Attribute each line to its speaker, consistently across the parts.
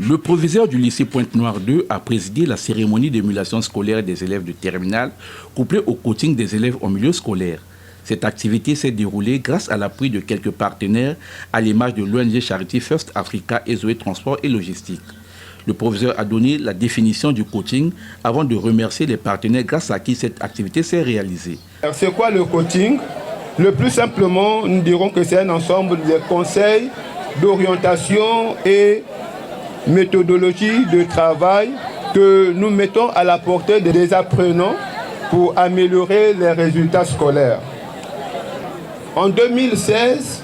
Speaker 1: Le proviseur du lycée Pointe-Noire 2 a présidé la cérémonie d'émulation scolaire des élèves de terminale, couplée au coaching des élèves en milieu scolaire. Cette activité s'est déroulée grâce à l'appui de quelques partenaires, à l'image de l'ONG Charity First Africa et Zoé Transport et Logistique. Le proviseur a donné la définition du coaching avant de remercier les partenaires grâce à qui cette activité s'est réalisée.
Speaker 2: C'est quoi le coaching? Le plus simplement, nous dirons que c'est un ensemble de conseils, d'orientation et méthodologie de travail que nous mettons à la portée des apprenants pour améliorer les résultats scolaires. En 2016,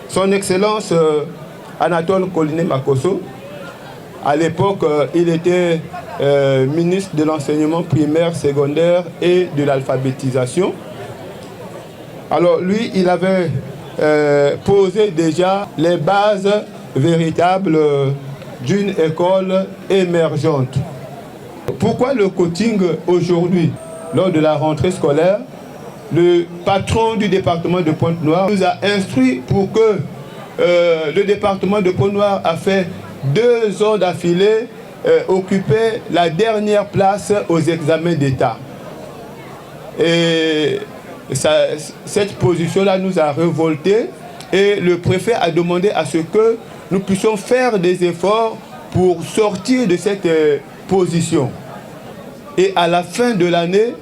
Speaker 2: son Excellence Anatole Colinet Makosso, à l'époque il était ministre de l'enseignement primaire, secondaire et de l'alphabétisation. Alors lui, il avait posé déjà les bases véritables d'une école émergente. Pourquoi le coaching aujourd'hui? Lors de la rentrée scolaire, le patron du département de Pointe-Noire nous a instruit pour que le département de Pointe-Noire a fait 2 ans d'affilée occuper la dernière place aux examens d'État. Et cette position-là nous a révoltés et le préfet a demandé à ce que nous puissions faire des efforts pour sortir de cette position. Et à la fin de l'année,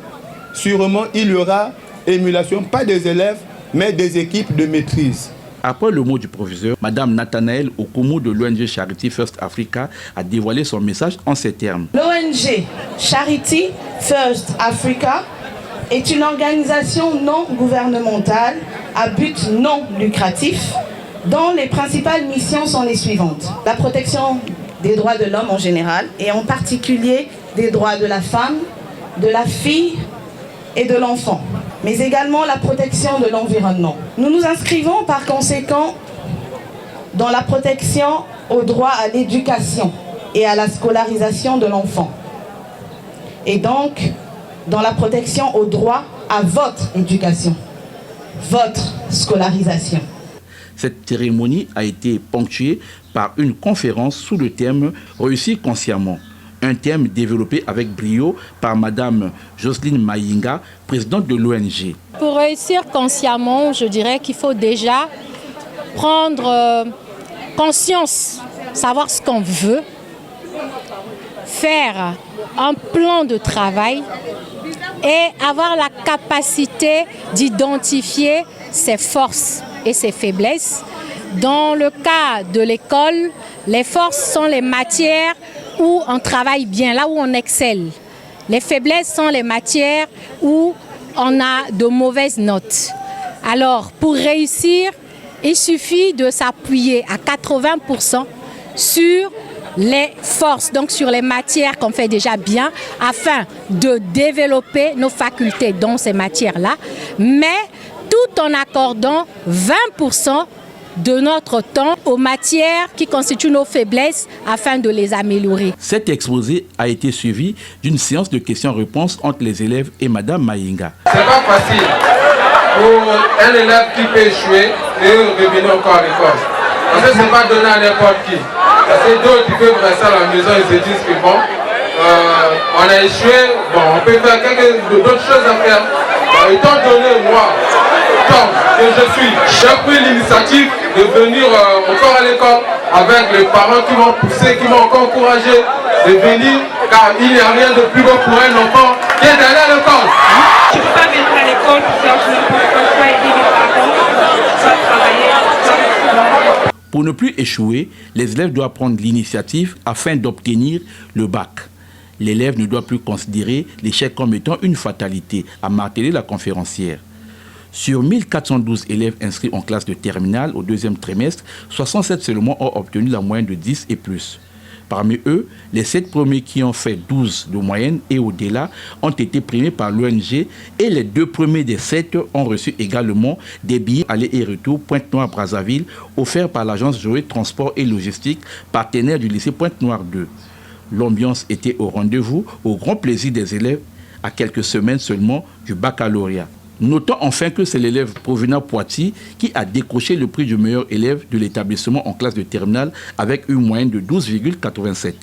Speaker 2: sûrement, il y aura émulation, pas des élèves, mais des équipes de maîtrise.
Speaker 1: Après le mot du proviseur, Mme Nathanaël Okoumou de l'ONG Charity First Africa a dévoilé son message en ces termes.
Speaker 3: L'ONG Charity First Africa est une organisation non gouvernementale à but non lucratif dont les principales missions sont les suivantes. La protection des droits de l'homme en général et en particulier des droits de la femme, de la fille et de l'enfant, mais également la protection de l'environnement. Nous nous inscrivons par conséquent dans la protection au droit à l'éducation et à la scolarisation de l'enfant. Et donc, dans la protection au droit à votre éducation, votre scolarisation.
Speaker 1: Cette cérémonie a été ponctuée par une conférence sous le thème « Réussir consciemment », un thème développé avec brio par Mme Jocelyne Mayinga, présidente de l'ONG.
Speaker 4: Pour réussir consciemment, je dirais qu'il faut déjà prendre conscience, savoir ce qu'on veut, faire un plan de travail et avoir la capacité d'identifier ses forces et ses faiblesses. Dans le cas de l'école, les forces sont les matières où on travaille bien, là où on excelle. Les faiblesses sont les matières où on a de mauvaises notes. Alors, pour réussir, il suffit de s'appuyer à 80% sur les forces, donc sur les matières qu'on fait déjà bien, afin de développer nos facultés dans ces matières-là, mais tout en accordant 20% de notre temps aux matières qui constituent nos faiblesses afin de les améliorer.
Speaker 1: Cet exposé a été suivi d'une séance de questions-réponses entre les élèves et Mme Mayinga.
Speaker 5: C'est pas facile pour un élève qui peut échouer et revenir encore à l'école. Parce que c'est pas donné à n'importe qui. Parce que d'autres qui peuvent rester à la maison et se disent que bon, on a échoué, bon, on peut faire d'autres choses à faire. Étant donné, moi, tant que j'ai pris l'initiative de venir encore à l'école avec les parents qui m'ont poussé, qui m'ont encore encouragé de venir, car il n'y a rien de plus beau pour un enfant qui est d'aller à l'école.
Speaker 6: Je ne peux pas venir à l'école pour faire je ne peux pas aider mes parents, je dois travailler.
Speaker 1: Pour ne plus échouer, les élèves doivent prendre l'initiative afin d'obtenir le bac. L'élève ne doit plus considérer l'échec comme étant une fatalité, a martelé la conférencière. Sur 1412 élèves inscrits en classe de terminale au 2e trimestre, 67 seulement ont obtenu la moyenne de 10 et plus. Parmi eux, les 7 premiers qui ont fait 12 de moyenne et au-delà ont été primés par l'ONG et les 2 premiers des 7 ont reçu également des billets aller et retour Pointe-Noire-Brazzaville offerts par l'agence Joé Transport et Logistique, partenaire du lycée Pointe-Noire 2. L'ambiance était au rendez-vous, au grand plaisir des élèves, à quelques semaines seulement du baccalauréat. Notons enfin que c'est l'élève Provenant Poitiers qui a décroché le prix du meilleur élève de l'établissement en classe de terminale avec une moyenne de 12,87.